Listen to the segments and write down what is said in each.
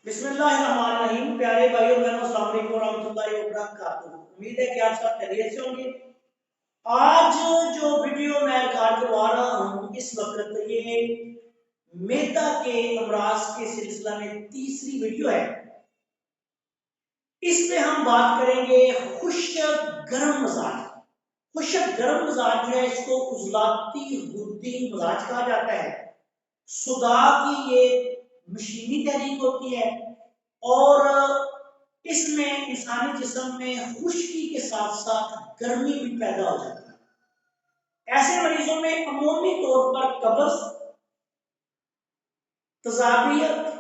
बिस्मिल्लाहिर्रहमानिर्रहीम। प्यारे भाइयों बहनों, अस्सलाम वालेकुम रहमतुल्लाहि व बरकातुहू। उम्मीद है कि आप सब खैरियत से होंगे। आज जो वीडियो मैं रिकॉर्ड करवा रहा हूँ इस वक्त ये मैदा के अमराज के सिलसिला में तीसरी वीडियो है। इसमें हम बात करेंगे खुश्क गर्म मजाज। खुश्क गर्म मजाज जो है इसको उजलाती गुद्दी मजाज कहा जाता है। सुदा की ये मशीनी तहरीक होती है और इसमें इंसानी जिस्म में खुश्की के साथ साथ गर्मी भी पैदा हो जाती है। ऐसे मरीजों में अमूमी तौर पर कब्ज, तजाबियत,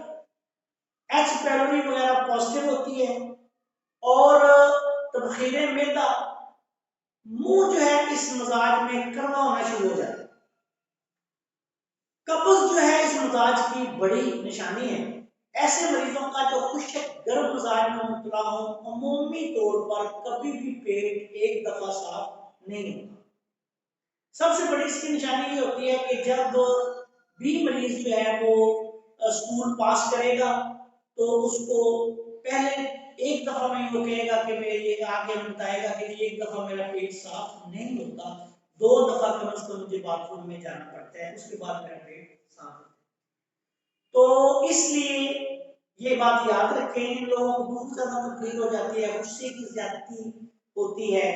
एच पैलोरी वगैरह पॉजिटिव होती है और तबखीरे मैदा, मुंह जो है इस मजाज में कड़वा होना शुरू हो जाता है। कब्ज जो है इस मजाज की बड़ी निशानी है। ऐसे मरीजों का जो खुश्क गर्म मजाज में मुबतला हो अमूमी तौर पर कभी भी पेट एक दफा साफ नहीं होता। सबसे बड़ी इसकी निशानी ये होती है कि जब भी मरीज जो है वो स्कूल पास करेगा तो उसको पहले एक दफा में वो कहेगा कि मैं ये आगे बताएगा कि एक दफा मेरा पेट साफ नहीं होता, 2 दफा कम से कम मुझे बाथरूम में जाना पड़ता है, उसके बाद मेरा पेट साफ होता है। तो इसलिए ये बात याद रखें, इन लोगों को बहुत ज्यादा तकलीफ हो जाती है, गुस्से की ज्यादती होती है।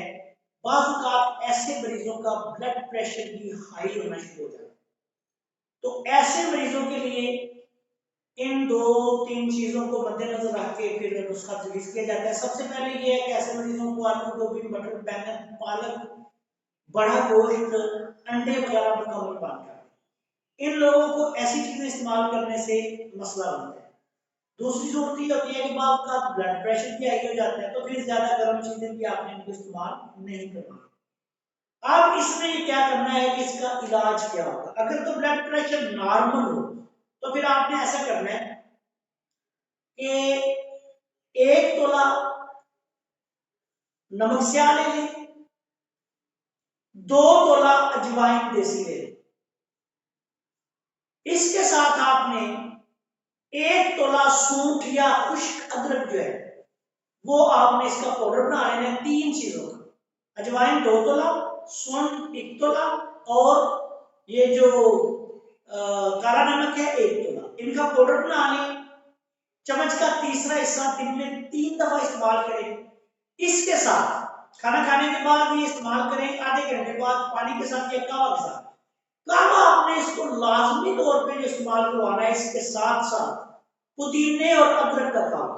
बाज़ औक़ात ऐसे मरीजों का ब्लड प्रेशर भी हाई होना शुरू हो जाता है। तो ऐसे मरीजों के लिए इन 2-3 चीजों को मद्देनजर रख के फिर नुस्खा तजवीज़ किया जाता है। सबसे पहले ये है कि ऐसे मरीजों को आलू, गोभी, मटर, बैंगन, पालक, बड़ा गोश्त, अंडे वगैरह मुकम्मल बंद करें। इन लोगों को ऐसी चीजें इस्तेमाल करने से मसला बनता है। दूसरी सूरत ये होती है कि बाद का ब्लड प्रेशर भी हाई हो जाता है, तो फिर ज्यादा गर्म चीजें भी आपने इनको इस्तेमाल नहीं करना। अब इसमें क्या करना है कि इसका इलाज क्या होगा। अगर तो ब्लड प्रेशर नॉर्मल हो तो फिर आपने ऐसा करना है कि 1 तोला नमक स्याह ले लें, 2 तोला अजवाइन देसी ले लें। इसके साथ आपने 1 तोला सूंठ या खुश्क अदरक जो है वो आपने इसका पाउडर बना लेना है। 3 चीजों का, अजवाइन 2 तोला, सूंठ 1 तोला और ये जो काला नमक है 1 तोला, इनका पाउडर बना लें। चम्मच का तीसरा हिस्सा दिन में 3 दफा इस्तेमाल करें। इसके साथ खाना खाने के बाद ये इस्तेमाल करें, आधे घंटे बाद पानी के साथ या कावा के साथ। कावा आपने इसको लाजमी तौर पे जो इस्तेमाल करवाना है। इसके साथ साथ पुदीने और अदरक का कावा।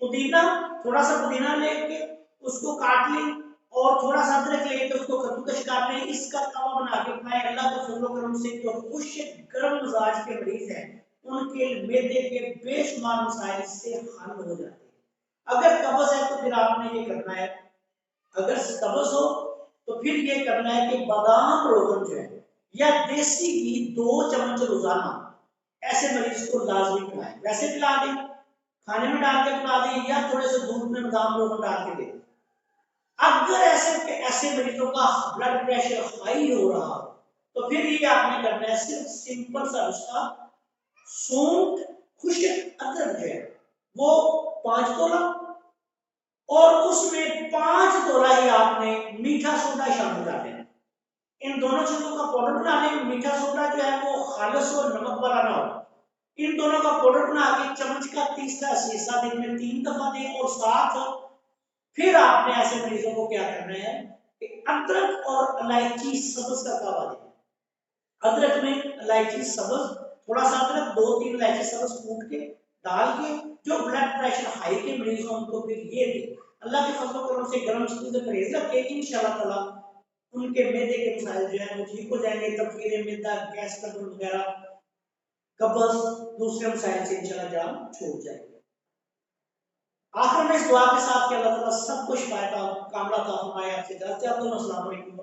पुदीना, थोड़ा सा पुदीना लेके उसको काट लें और थोड़ा सा अदरक लेके उसको कद्दूकश काट लें। इसका कावा बना के खाएं। अल्लाह के फजल व करम से जो खुश्क गर्म मिजाज के मरीज हैं उनके मैदे के बेशुमार मसाइल से हल हो जाते हैं। अगर कब्ज है तो फिर आपने ये करना है, अगर कब्ज हो तो फिर ये करना है कि बादाम रोगन जो है या देसी घी 2 चम्मच रोजाना ऐसे मरीज को लाजमी पिलाएं। वैसे पिला दें, खाने में डाल के पिला दें या थोड़े से दूध में बादाम रोगन डाल के दें। अगर ऐसे मरीजों का ब्लड प्रेशर हाई हो रहा हो तो फिर ये आपने करना है सिर्फ सिंपल सा नुस्खा, सूंठ, खुश्क अदरक जो है वो 5 तोला और उसमें 5 तोला ही आपने मीठा सोडा शामिल कर देना। इन दोनों चीजों का पाउडर बना लें। मीठा सोडा जो है वो खालिस और नमक वाला ना हो। इन दोनों का पाउडर बना के चम्मच का तीसरा हिस्सा दिन में 3 दफा दें और साथ फिर आपने ऐसे मरीजों को क्या करना है कि अदरक और इलायची सब्ज का कावा दें। अदरक में इलायची सब्ज, थोड़ा सा अदरक, 2-3 इलायची सब्ज कूट के डाल के जो ब्लड प्रेशर हाई के मरीज हों उनको फिर ये दें। अल्लाह के फजल करम से गर्म चीजों से परहेज रखें, इंशाअल्लाह ताला उनके मैदे के मसाइल जो है वो ठीक हो जाएंगे। तबखीरे मैदा, गैस ट्रबल वगैरह, कब्ज, दूसरे मसाइल से इंशाअल्लाह जान छूट जाएगी। आखिर में इस दुआ के साथ कि अल्लाह ताला सब कुछ पाएगा, कामला का फरमाए। आपसे इजाजत चाहता हूं। अस्सलाम वालेकुम।